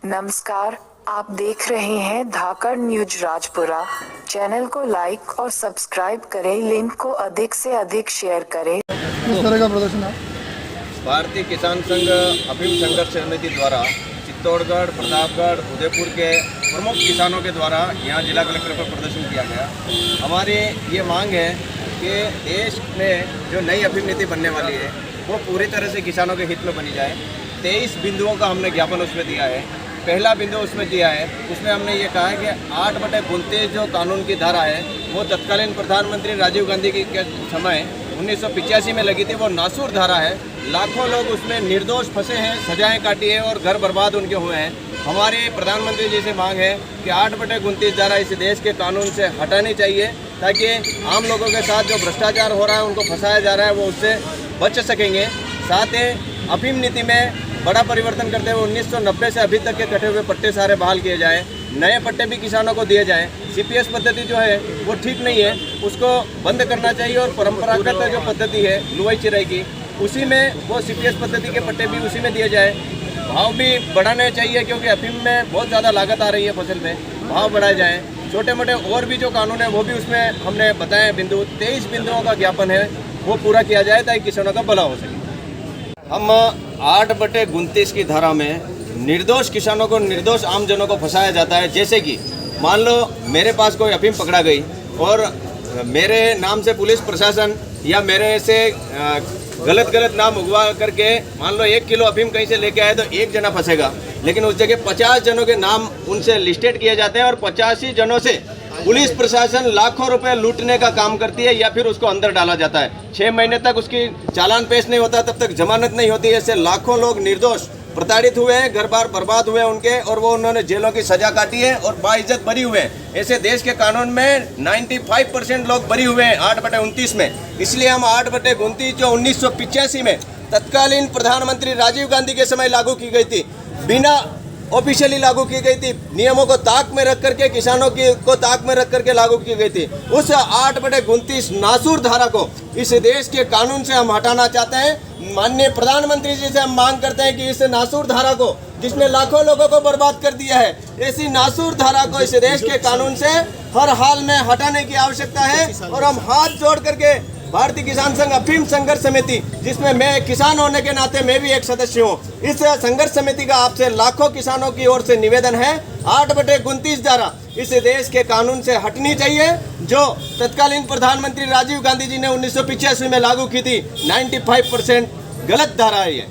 नमस्कार, आप देख रहे हैं धाकड़ न्यूज राजपुरा। चैनल को लाइक और सब्सक्राइब करें, लिंक को अधिक से अधिक शेयर करें। किस तरह का प्रदर्शन है? भारतीय किसान संघ अफीम संघर्ष समिति द्वारा चित्तौड़गढ़, प्रतापगढ़, उदयपुर के प्रमुख किसानों के द्वारा यहाँ जिला कलेक्टर पर प्रदर्शन किया गया। हमारी ये मांग है कि देश में जो नई अफीम नीति बनने वाली है वो पूरी तरह से किसानों के हित में बनी जाए। 23 बिंदुओं का हमने ज्ञापन उसमें दिया है। पहला बिंदु उसमें दिया है, उसमें हमने ये कहा है कि 8/29 जो कानून की धारा है वो तत्कालीन प्रधानमंत्री राजीव गांधी के समय 1985 में लगी थी, वो नासूर धारा है। लाखों लोग उसमें निर्दोष फंसे हैं, सजाएं काटी है और घर बर्बाद उनके हुए हैं। हमारे प्रधानमंत्री जी से मांग है कि 8/29 धारा इस देश के कानून से हटानी चाहिए, ताकि आम लोगों के साथ जो भ्रष्टाचार हो रहा है, उनको फंसाया जा रहा है, वो उससे बच सकेंगे। साथ ही अफीम नीति में बड़ा परिवर्तन करते हुए 1990 से अभी तक के कटे हुए पट्टे सारे बहाल किए जाएँ, नए पट्टे भी किसानों को दिए जाएँ। CPS पद्धति जो है वो ठीक नहीं है, उसको बंद करना चाहिए और परंपरागत जो पद्धति है लुवाई चिराई की, उसी में वो CPS पद्धति के पट्टे भी उसी में दिए जाए। भाव भी बढ़ाने चाहिए, क्योंकि अफीम में बहुत ज़्यादा लागत आ रही है फसल में, भाव बढ़ाए जाएँ। छोटे मोटे और भी जो कानून है वो भी उसमें हमने बताए बिंदु, 23 बिंदुओं का ज्ञापन है, वो पूरा किया जाए ताकि किसानों का भला हो सके। हम 8/29 की धारा में निर्दोष किसानों को, निर्दोष आमजनों को फंसाया जाता है। जैसे कि मान लो मेरे पास कोई अफीम पकड़ा गई और मेरे नाम से पुलिस प्रशासन या मेरे से गलत नाम उगवा करके मान लो 1 किलो अफीम कहीं से लेके आए तो एक जना फंसेगा, लेकिन उस जगह 50 जनों के नाम उनसे लिस्टेड किए जाते हैं और 85 जनों से पुलिस प्रशासन लाखों रुपए लूटने का काम करती है या फिर उसको अंदर डाला जाता है। 6 महीने तक उसकी चालान पेश नहीं होता, तब तक जमानत नहीं होती। ऐसे लाखों लोग निर्दोष प्रताड़ित हुए हैं, घर बार बर्बाद हुए उनके, और वो उन्होंने जेलों की सजा काटी है और बाइज्जत बरी हुए हैं। ऐसे देश के कानून में 95% लोग बरी हुए हैं 8/29 में। इसलिए हम 8/29 जो 1985 में तत्कालीन प्रधानमंत्री राजीव गांधी के समय लागू की गई थी, बिना ऑफिशियली लागू की गई थी, नियमों को ताक में रख करके, किसानों को ताक में रख करके लागू की गई थी, उस 8/29 नासूर धारा को इस देश के कानून से हम हटाना चाहते हैं। माननीय प्रधानमंत्री जी से हम मांग करते हैं कि इस नासूर धारा को, जिसने लाखों लोगों को बर्बाद कर दिया है, ऐसी नासूर धारा को इस देश के कानून से हर हाल में हटाने की आवश्यकता है। और हम हाथ जोड़ करके भारतीय किसान संघ अफीम संघर्ष समिति, जिसमें मैं किसान होने के नाते मैं भी एक सदस्य हूँ, इस संघर्ष समिति का आपसे लाखों किसानों की ओर से निवेदन है, 8/29 धारा इस देश के कानून से हटनी चाहिए, जो तत्कालीन प्रधानमंत्री राजीव गांधी जी ने 1985 में लागू की थी। 95% गलत धारा है ये।